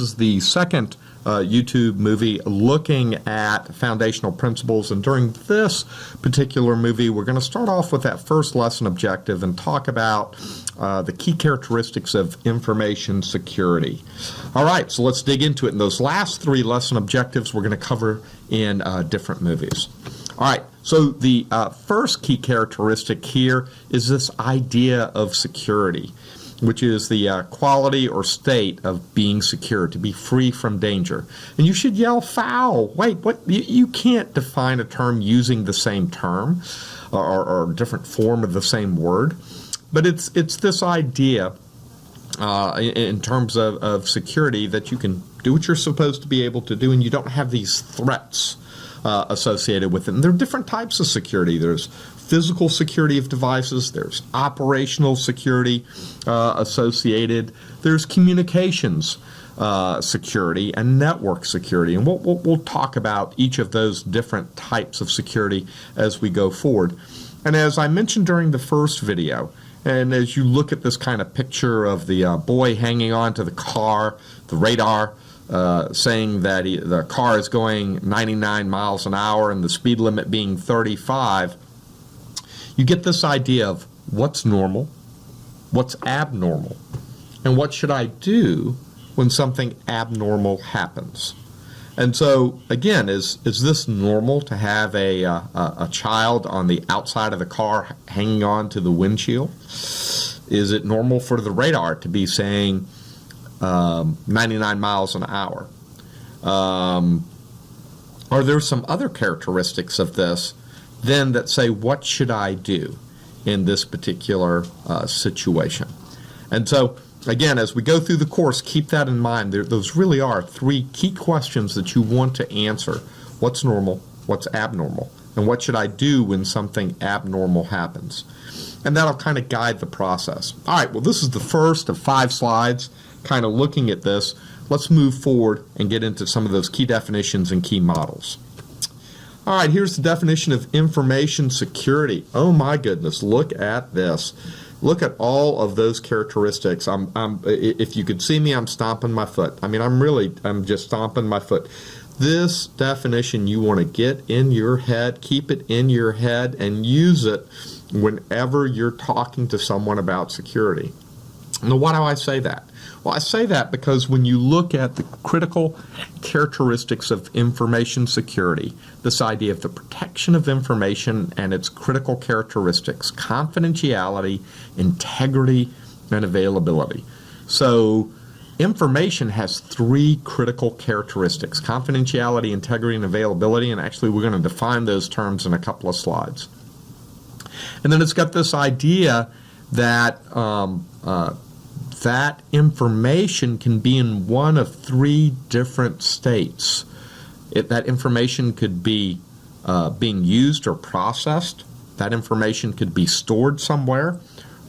this is the second YouTube movie looking at foundational principles, and during this particular movie we're going to start off with that first lesson objective and talk about the key characteristics of information security. All right, so let's dig into it. And those last three lesson objectives we're going to cover in different movies. All right, so the first key characteristic here is this idea of security, which is the quality or state of being secure, to be free from danger. And you should yell foul. Wait, what? You can't define a term using the same term or different form of the same word. But it's this idea in terms of security that you can do what you're supposed to be able to do and you don't have these threats associated with it. And there are different types of security. There's physical security of devices, there's operational security associated, there's communications security and network security. And we'll talk about each of those different types of security as we go forward. And as I mentioned during the first video, and as you look at this kind of picture of the boy hanging on to the car, the radar, saying that the car is going 99 miles an hour and the speed limit being 35, you get this idea of what's normal, what's abnormal, and what should I do when something abnormal happens. And so, again, is this normal to have a child on the outside of the car hanging on to the windshield? Is it normal for the radar to be saying 99 miles an hour? Are there some other characteristics of this then that say, what should I do in this particular situation? And so, again, as we go through the course, keep that in mind. Those really are three key questions that you want to answer. What's normal? What's abnormal? And what should I do when something abnormal happens? And that'll kind of guide the process. All right, well, this is the first of 5 slides kind of looking at this. Let's move forward and get into some of those key definitions and key models. All right, here's the definition of information security. Oh my goodness, look at this. Look at all of those characteristics. If you could see me, I'm stomping my foot. I mean, I'm just stomping my foot. This definition you want to get in your head, keep it in your head, and use it whenever you're talking to someone about security. Now, why do I say that? Well, I say that because when you look at the critical characteristics of information security, this idea of the protection of information and its critical characteristics, confidentiality, integrity, and availability. So information has 3 critical characteristics: confidentiality, integrity, and availability, and actually we're going to define those terms in a couple of slides. And then it's got this idea that that information can be in one of 3 different states. That information could be being used or processed, that information could be stored somewhere,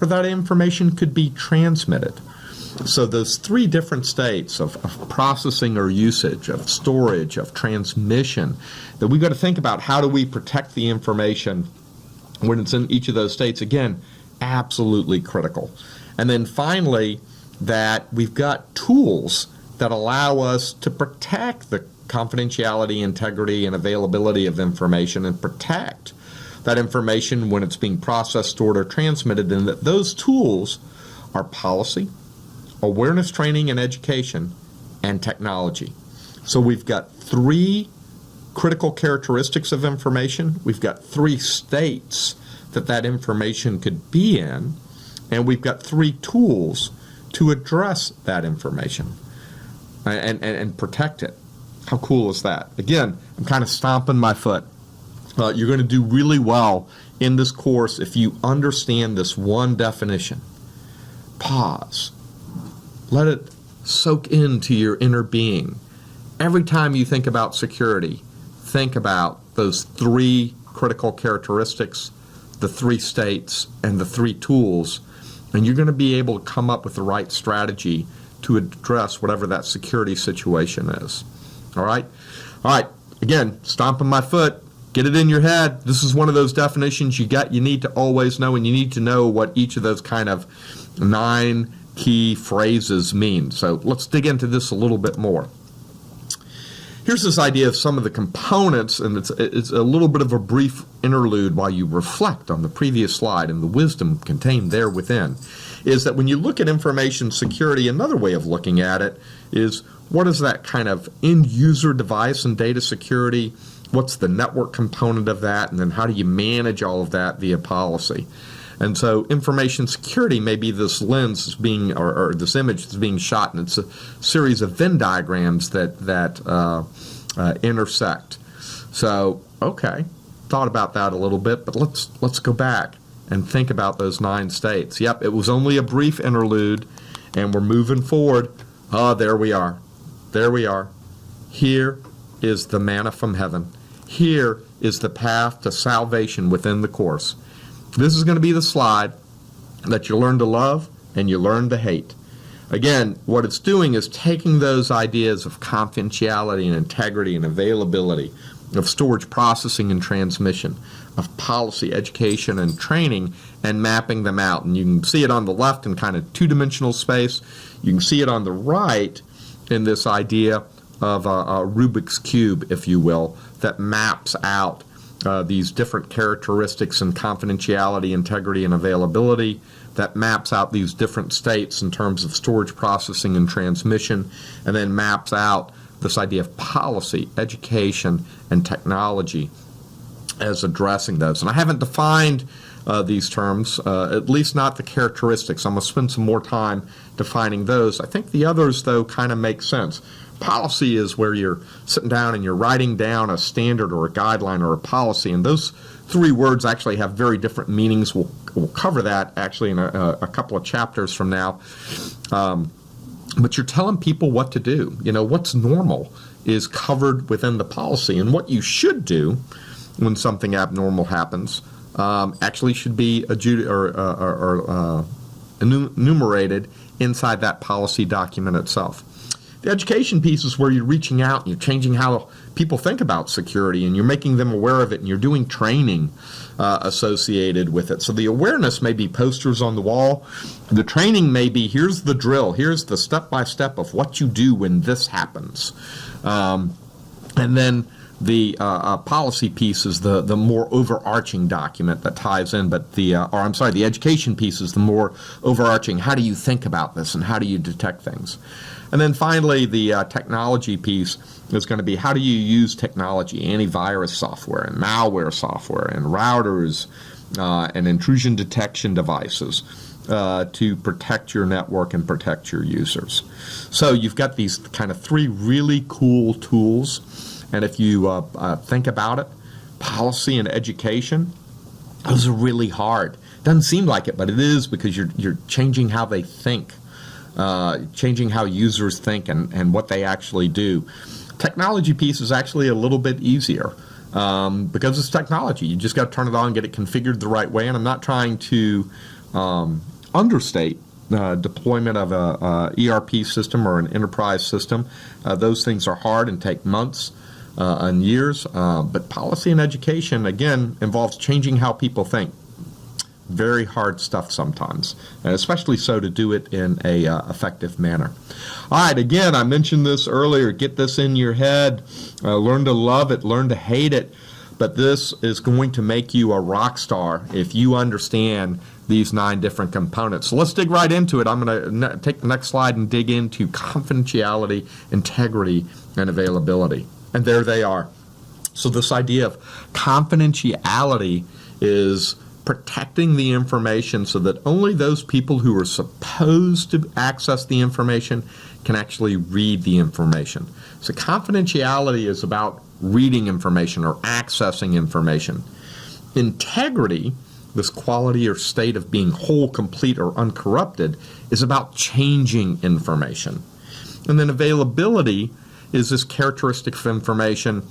or that information could be transmitted. So those 3 different states of processing or usage, of storage, of transmission, that we've got to think about how do we protect the information when it's in each of those states. Again, absolutely critical. And then finally, that we've got tools that allow us to protect the confidentiality, integrity, and availability of information and protect that information when it's being processed, stored, or transmitted, and that those tools are policy, awareness training and education, and technology. So we've got 3 critical characteristics of information. We've got 3 states that information could be in, and we've got 3 tools to address that information and protect it. How cool is that? Again, I'm kind of stomping my foot. You're going to do really well in this course if you understand this one definition. Pause. Let it soak into your inner being. Every time you think about security, think about those 3 critical characteristics, the 3 states, and the 3 tools, and you're going to be able to come up with the right strategy to address whatever that security situation is. All right? All right. Again, stomping my foot. Get it in your head. This is one of those definitions you need to always know, and you need to know what each of those kind of 9 key phrases mean. So let's dig into this a little bit more. Here's this idea of some of the components, and it's a little bit of a brief interlude while you reflect on the previous slide and the wisdom contained there within, is that when you look at information security, another way of looking at it is what is that kind of end-user device and data security? What's the network component of that? And then how do you manage all of that via policy? And so information security may be this lens is being, or this image is being shot, and it's a series of Venn diagrams that intersect. So, okay, thought about that a little bit, but let's go back and think about those 9 states. Yep, it was only a brief interlude, and we're moving forward. There we are. There we are. Here is the manna from heaven. Here is the path to salvation within the course. This is going to be the slide that you learn to love and you learn to hate. Again, what it's doing is taking those ideas of confidentiality and integrity and availability, of storage processing and transmission, of policy, education, and training, and mapping them out. And you can see it on the left in kind of two-dimensional space. You can see it on the right in this idea of a Rubik's Cube, if you will, that maps out these different characteristics in confidentiality, integrity, and availability, that maps out these different states in terms of storage, processing, and transmission, and then maps out this idea of policy, education, and technology as addressing those. And I haven't defined these terms, at least not the characteristics. I'm going to spend some more time defining those. I think the others, though, kind of make sense. Policy is where you're sitting down and you're writing down a standard or a guideline or a policy, and those 3 words actually have very different meanings. We'll cover that actually in a couple of chapters from now. But you're telling people what to do. You know, what's normal is covered within the policy, and what you should do when something abnormal happens actually should be enumerated inside that policy document itself. The education piece is where you're reaching out and you're changing how people think about security, and you're making them aware of it, and you're doing training associated with it. So the awareness may be posters on the wall. The training may be, here's the drill, here's the step-by-step of what you do when this happens. And then the policy piece is the more overarching document that ties in, but the education piece is the more overarching, how do you think about this and how do you detect things? And then finally, the technology piece is going to be how do you use technology, antivirus software and malware software and routers and intrusion detection devices to protect your network and protect your users. So you've got these kind of 3 really cool tools, and if you think about it, policy and education, those are really hard. Doesn't seem like it, but it is, because you're changing how they think. Changing how users think and what they actually do. Technology piece is actually a little bit easier because it's technology. You just got to turn it on, get it configured the right way, and I'm not trying to understate deployment of a ERP system or an enterprise system. Those things are hard and take months and years, but policy and education, again, involves changing how people think. Very hard stuff sometimes, and especially so to do it in a effective manner. All right, again, I mentioned this earlier. Get this in your head. Learn to love it. Learn to hate it. But this is going to make you a rock star if you understand these 9 different components. So let's dig right into it. I'm going to take the next slide and dig into confidentiality, integrity, and availability. And there they are. So this idea of confidentiality is protecting the information so that only those people who are supposed to access the information can actually read the information. So confidentiality is about reading information or accessing information. Integrity, this quality or state of being whole, complete, or uncorrupted, is about changing information. And then availability is this characteristic of information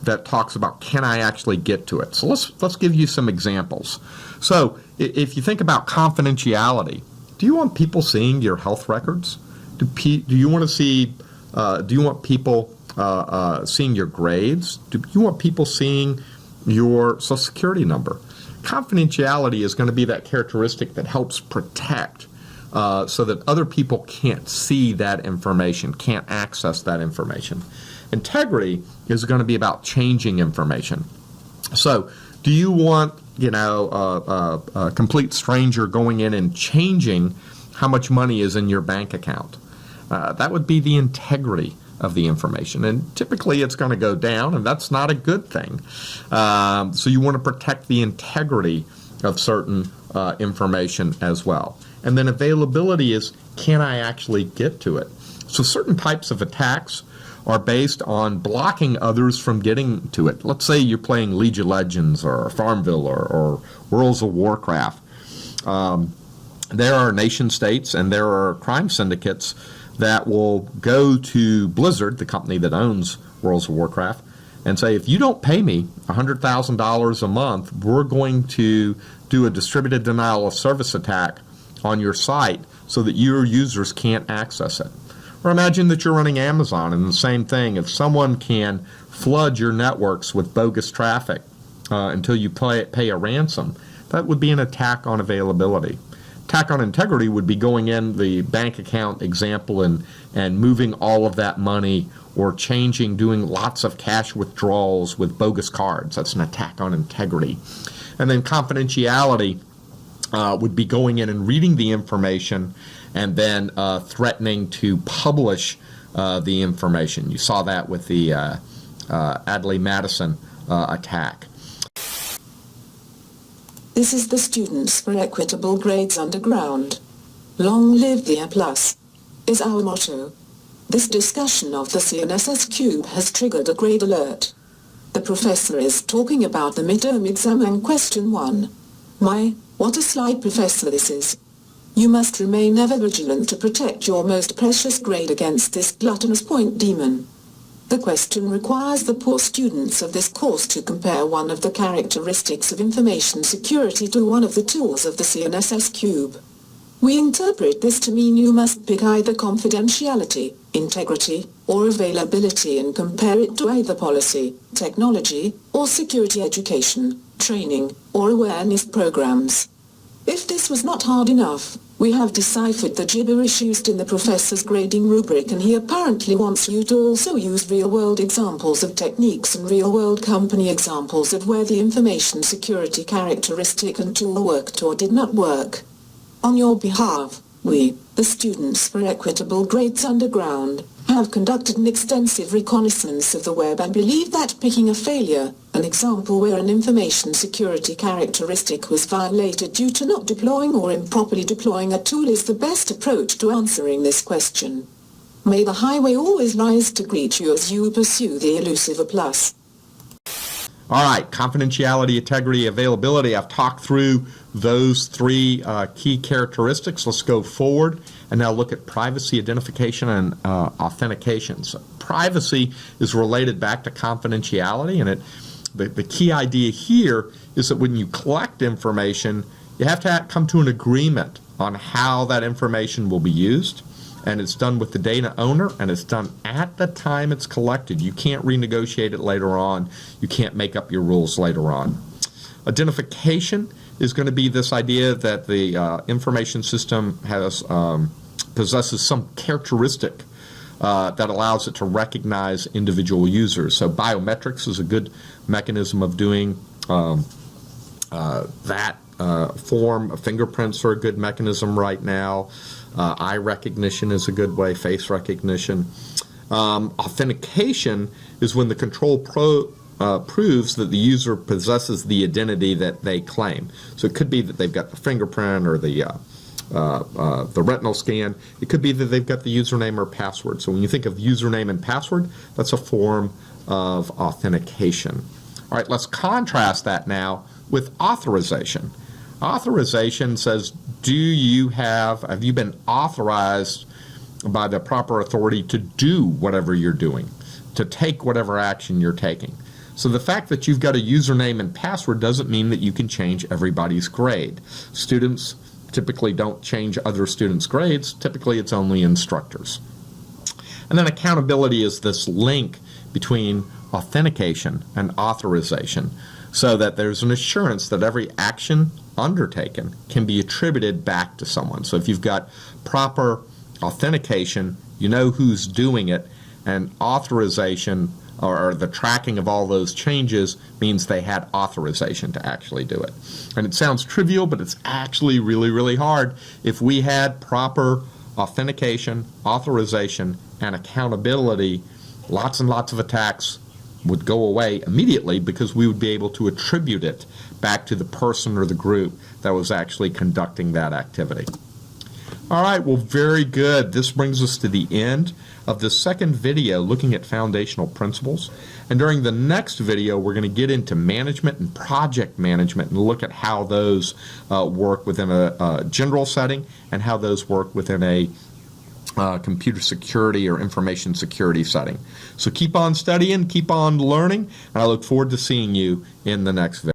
that talks about, can I actually get to it? So let's give you some examples. So if you think about confidentiality, do you want people seeing your health records? Do you want to see? Do you want people seeing your grades? Do you want people seeing your Social Security number? Confidentiality is going to be that characteristic that helps protect so that other people can't see that information, can't access that information. Integrity is going to be about changing information. So do you want, a complete stranger going in and changing how much money is in your bank account? That would be the integrity of the information. And typically it's going to go down, and that's not a good thing. So you want to protect the integrity of certain information as well. And then availability is, can I actually get to it? So certain types of attacks are based on blocking others from getting to it. Let's say you're playing League of Legends or Farmville or Worlds of Warcraft. There are nation states and there are crime syndicates that will go to Blizzard, the company that owns Worlds of Warcraft, and say, if you don't pay me $100,000 a month, we're going to do a distributed denial of service attack on your site so that your users can't access it. Or imagine that you're running Amazon, and the same thing. If someone can flood your networks with bogus traffic until you pay a ransom, that would be an attack on availability. Attack on integrity would be going in the bank account example and moving all of that money, or doing lots of cash withdrawals with bogus cards. That's an attack on integrity. And then confidentiality would be going in and reading the information and then threatening to publish the information. You saw that with the Adlai Madison attack. This is the Students for Equitable Grades Underground. Long live the A+, is our motto. This discussion of the CNSS cube has triggered a grade alert. The professor is talking about the midterm exam and question 1. My, what a slide, professor, this is. You must remain ever vigilant to protect your most precious grade against this gluttonous point demon. The question requires the poor students of this course to compare one of the characteristics of information security to one of the tools of the CNSS cube. We interpret this to mean you must pick either confidentiality, integrity, or availability and compare it to either policy, technology, or security education, training, or awareness programs. If this was not hard enough, we have deciphered the gibberish used in the professor's grading rubric, and he apparently wants you to also use real-world examples of techniques and real-world company examples of where the information security characteristic and tool worked or did not work. On your behalf, we, the Students for Equitable Grades Underground, have conducted an extensive reconnaissance of the web and believe that picking a failure, an example where an information security characteristic was violated due to not deploying or improperly deploying a tool, is the best approach to answering this question. May the highway always rise to greet you as you pursue the elusive A+. All right, confidentiality, integrity, availability. I've talked through those three key characteristics. Let's go forward and now look at privacy, identification, and authentication. So privacy is related back to confidentiality, and the key idea here is that when you collect information, you have to come to an agreement on how that information will be used. And it's done with the data owner, and it's done at the time it's collected. You can't renegotiate it later on. You can't make up your rules later on. Identification is going to be this idea that the information system possesses some characteristic that allows it to recognize individual users. So biometrics is a good mechanism of doing that form. Fingerprints are a good mechanism right now. Eye recognition is a good way, face recognition. Authentication is when the control proves that the user possesses the identity that they claim. So it could be that they've got the fingerprint or the retinal scan. It could be that they've got the username or password. So when you think of username and password, that's a form of authentication. All right, let's contrast that now with authorization. Authorization says, have you been authorized by the proper authority to do whatever you're doing, to take whatever action you're taking? So the fact that you've got a username and password doesn't mean that you can change everybody's grade. Students typically don't change other students' grades. Typically it's only instructors. And then accountability is this link between authentication and authorization. so that there's an assurance that every action undertaken can be attributed back to someone. So if you've got proper authentication, you know who's doing it, and authorization or the tracking of all those changes means they had authorization to actually do it. And it sounds trivial, but it's actually really, really hard. If we had proper authentication, authorization, and accountability, lots and lots of attacks would go away immediately because we would be able to attribute it back to the person or the group that was actually conducting that activity. All right, well, very good. This brings us to the end of the second video looking at foundational principles. And during the next video, we're going to get into management and project management and look at how those work within a general setting and how those work within a computer security or information security setting. So keep on studying, keep on learning, and I look forward to seeing you in the next video.